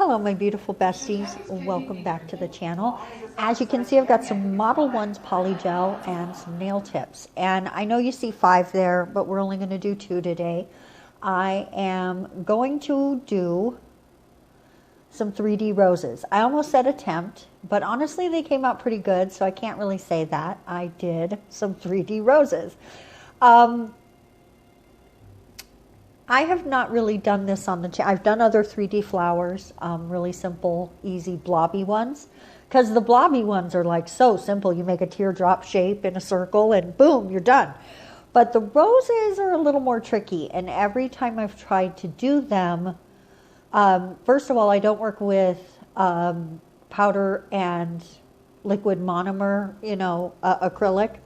Hello my beautiful besties, welcome back to the channel. As you can see, I've got some Modelones polygel and some nail tips, and I know you see 5 there, but we're only going to do 2 today. I am going to do some 3D roses. I almost said attempt, but honestly they came out pretty good, so I can't really say that. I did some 3D roses. I have not really done this on the channel. I've done other 3D flowers, really simple, easy, blobby ones. Because the blobby ones are like so simple. You make a teardrop shape in a circle and boom, you're done. But the roses are a little more tricky. And every time I've tried to do them, first of all, I don't work with powder and liquid monomer, acrylic.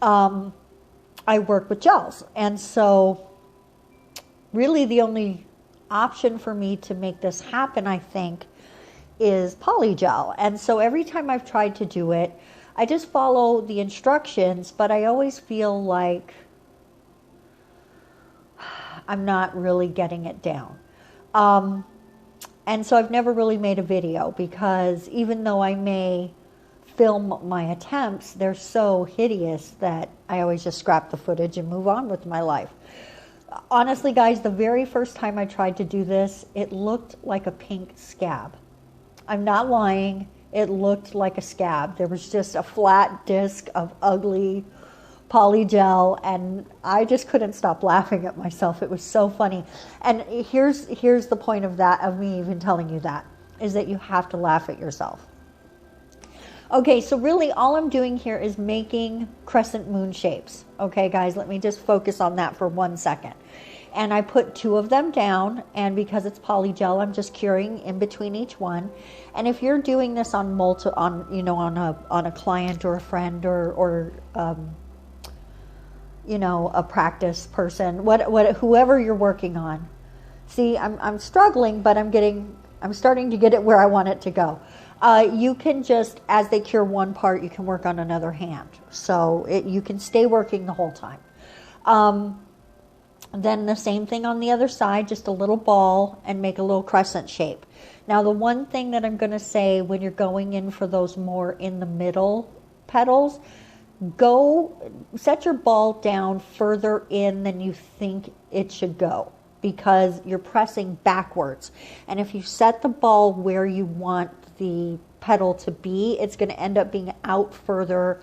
I work with gels. And so really the only option for me to make this happen, I think, is polygel. And so every time I've tried to do it, I just follow the instructions, but I always feel like I'm not really getting it down. And so I've never really made a video because even though I may film my attempts, they're so hideous that I always just scrap the footage and move on with my life. Honestly, guys, the very first time I tried to do this, it looked like a pink scab. I'm not lying. It looked like a scab. There was just a flat disc of ugly polygel, and I just couldn't stop laughing at myself. It was so funny. And here's the point of that, of me even telling you that, is that you have to laugh at yourself. Okay, so really all I'm doing here is making crescent moon shapes. Okay, guys, let me just focus on that for 1 second. And I put 2 of them down, and because it's polygel, I'm just curing in between each one. And if you're doing this on a client or a friend or a practice person, whoever you're working on. See, I'm struggling, but I'm starting to get it where I want it to go. You can just, as they cure one part, you can work on another hand. So you can stay working the whole time. Then the same thing on the other side, just a little ball and make a little crescent shape. Now the one thing that I'm going to say when you're going in for those more in the middle petals, go set your ball down further in than you think it should go, because you're pressing backwards. And if you set the ball where you want the petal to be, it's going to end up being out further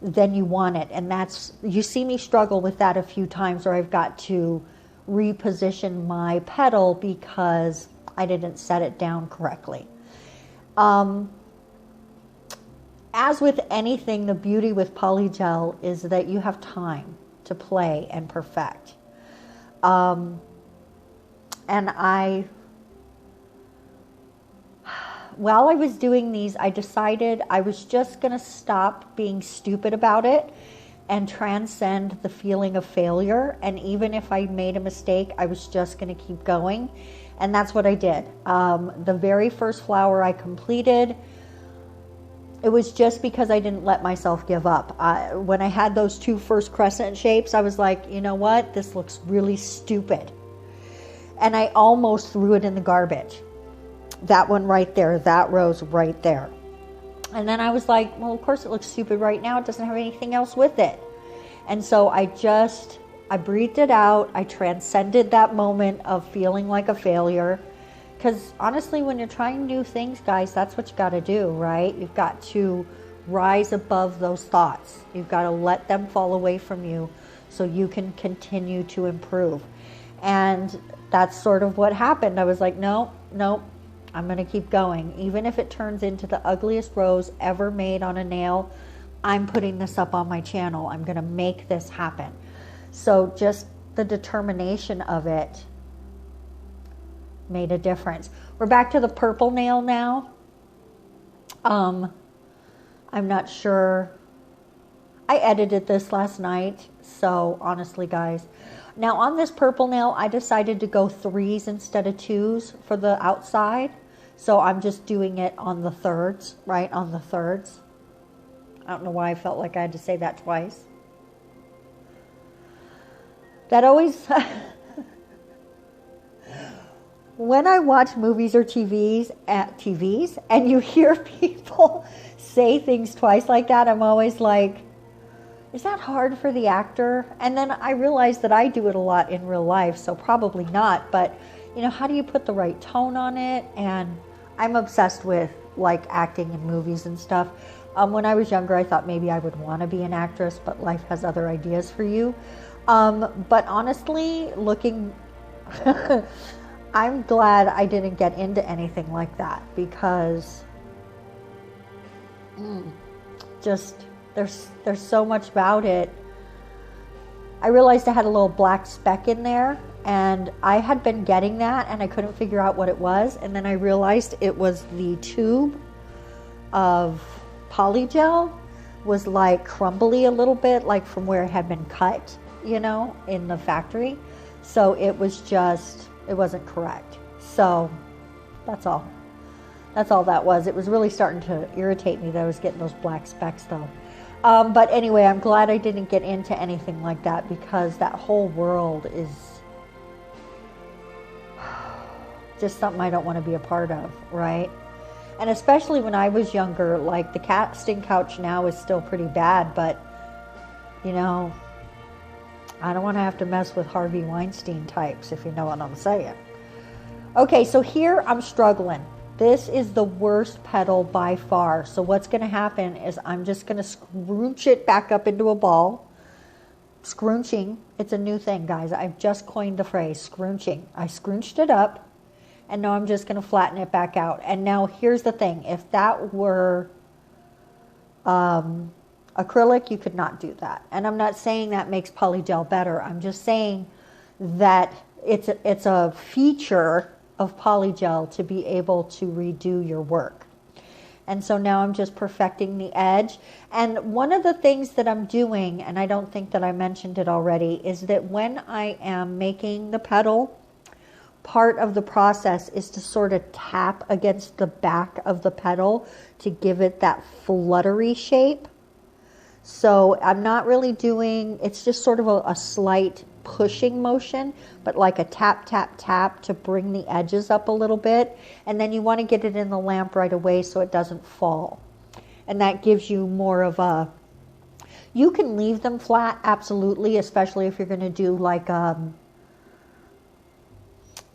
than you want it. And you see me struggle with that a few times where I've got to reposition my petal because I didn't set it down correctly. As with anything, the beauty with polygel is that you have time to play and perfect. And while I was doing these, I decided I was just going to stop being stupid about it and transcend the feeling of failure. And even if I made a mistake, I was just going to keep going. And that's what I did. The very first flower I completed, it was just because I didn't let myself give up. When I had those 2 first crescent shapes, I was like, you know what? This looks really stupid. And I almost threw it in the garbage. That one right there, that rose right there. And then I was like, well, of course it looks stupid right now. It doesn't have anything else with it. And so I breathed it out. I transcended that moment of feeling like a failure. Because honestly, when you're trying new things, guys, that's what you got to do, right? You've got to rise above those thoughts. You've got to let them fall away from you so you can continue to improve. And that's sort of what happened. I was like, no, I'm going to keep going. Even if it turns into the ugliest rose ever made on a nail, I'm putting this up on my channel. I'm going to make this happen. So just the determination of it made a difference. We're back to the purple nail now. I'm not sure. I edited this last night, so honestly, guys. Now on this purple nail, I decided to go 3s instead of 2s for the outside. So I'm just doing it on the thirds, right on the thirds. I don't know why I felt like I had to say that twice. That always when I watch movies or TVs and you hear people say things twice like that, I'm always like, is that hard for the actor? And then I realize that I do it a lot in real life, so probably not. But, you know, how do you put the right tone on it? And I'm obsessed with, like, acting in movies and stuff. When I was younger, I thought maybe I would want to be an actress, but life has other ideas for you. But honestly, I'm glad I didn't get into anything like that, because just there's so much about it. I realized I had a little black speck in there, and I had been getting that and I couldn't figure out what it was, and then I realized it was the tube of polygel was like crumbly a little bit, like from where it had been cut, you know, in the factory. So it wasn't correct. So that's all that was. It was really starting to irritate me that I was getting those black specks though. But anyway, I'm glad I didn't get into anything like that, because that whole world is just something I don't want to be a part of, right? And especially when I was younger, like the casting couch now is still pretty bad, but you know, I don't want to have to mess with Harvey Weinstein types, if you know what I'm saying. Okay, so here I'm struggling. This is the worst petal by far. So what's going to happen is I'm just going to scrunch it back up into a ball. Scrunching, it's a new thing, guys. I've just coined the phrase, scrunching. I scrunched it up, and now I'm just going to flatten it back out. And now here's the thing. If that were acrylic, you could not do that. And I'm not saying that makes polygel better. I'm just saying that it's a feature of polygel to be able to redo your work. And so now I'm just perfecting the edge. And one of the things that I'm doing, and I don't think that I mentioned it already, is that when I am making the petal, part of the process is to sort of tap against the back of the petal to give it that fluttery shape. So I'm not really doing, it's just sort of a slight pushing motion, but like a tap, tap, tap to bring the edges up a little bit. And then you want to get it in the lamp right away so it doesn't fall. And that gives you more of a, you can leave them flat, absolutely, especially if you're going to do like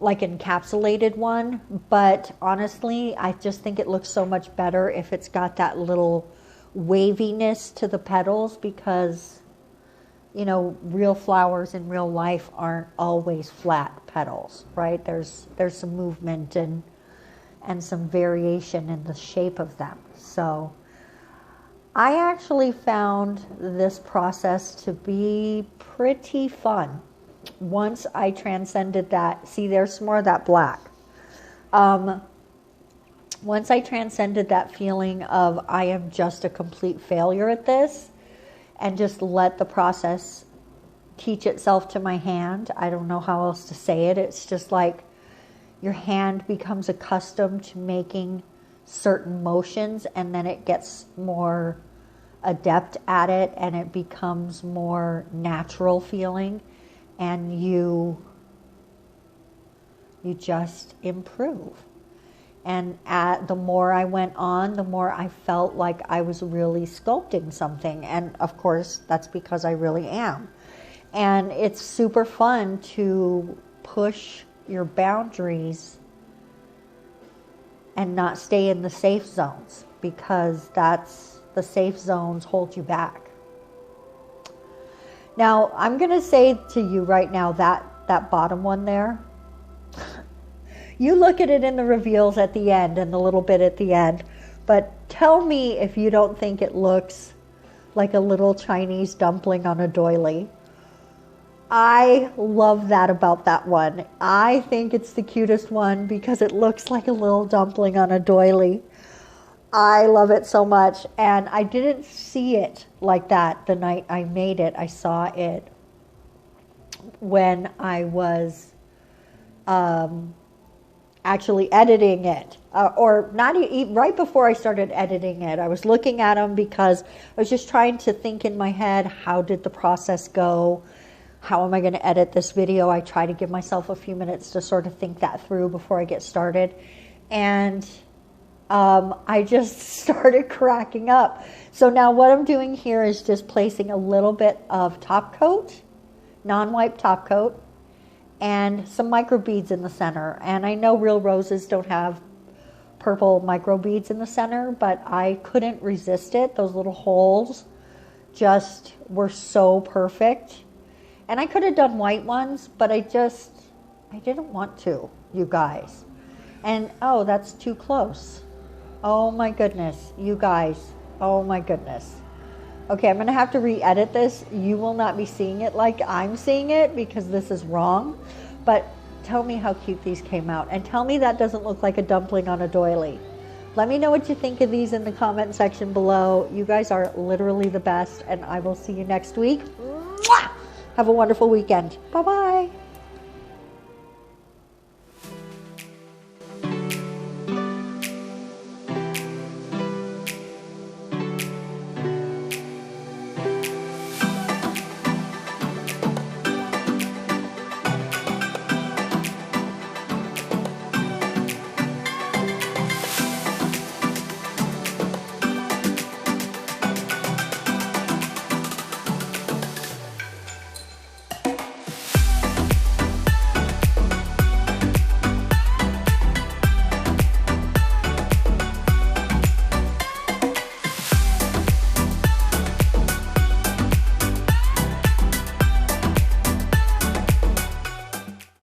encapsulated one. But honestly, I just think it looks so much better if it's got that little waviness to the petals, because you know, real flowers in real life aren't always flat petals, right? There's some movement and some variation in the shape of them. So I actually found this process to be pretty fun once I transcended that. See, there's some more of that black. Once I transcended that feeling of I am just a complete failure at this, and just let the process teach itself to my hand. I don't know how else to say it. It's just like your hand becomes accustomed to making certain motions, and then it gets more adept at it, and it becomes more natural feeling, and you just improve. And the more I went on, the more I felt like I was really sculpting something. And of course, that's because I really am. And it's super fun to push your boundaries and not stay in the safe zones, because the safe zones hold you back. Now, I'm going to say to you right now that bottom one there, you look at it in the reveals at the end and the little bit at the end, but tell me if you don't think it looks like a little Chinese dumpling on a doily. I love that about that one. I think it's the cutest one because it looks like a little dumpling on a doily. I love it so much, and I didn't see it like that the night I made it. I saw it when I was actually editing it, or not even right before I started editing it. I was looking at them because I was just trying to think in my head, how did the process go? how am I going to edit this video? I try to give myself a few minutes to sort of think that through before I get started. And I just started cracking up. So now what I'm doing here is just placing a little bit of top coat, non-wipe top coat, and some micro beads in the center. And I know real roses don't have purple micro beads in the center, but I couldn't resist it. Those little holes just were so perfect. And I could have done white ones, but I didn't want to, you guys. And oh, that's too close. Oh my goodness, you guys. Oh my goodness. Okay, I'm gonna have to re-edit this. You will not be seeing it like I'm seeing it because this is wrong. But tell me how cute these came out. And tell me that doesn't look like a dumpling on a doily. Let me know what you think of these in the comment section below. You guys are literally the best, and I will see you next week. Mwah! Have a wonderful weekend. Bye-bye.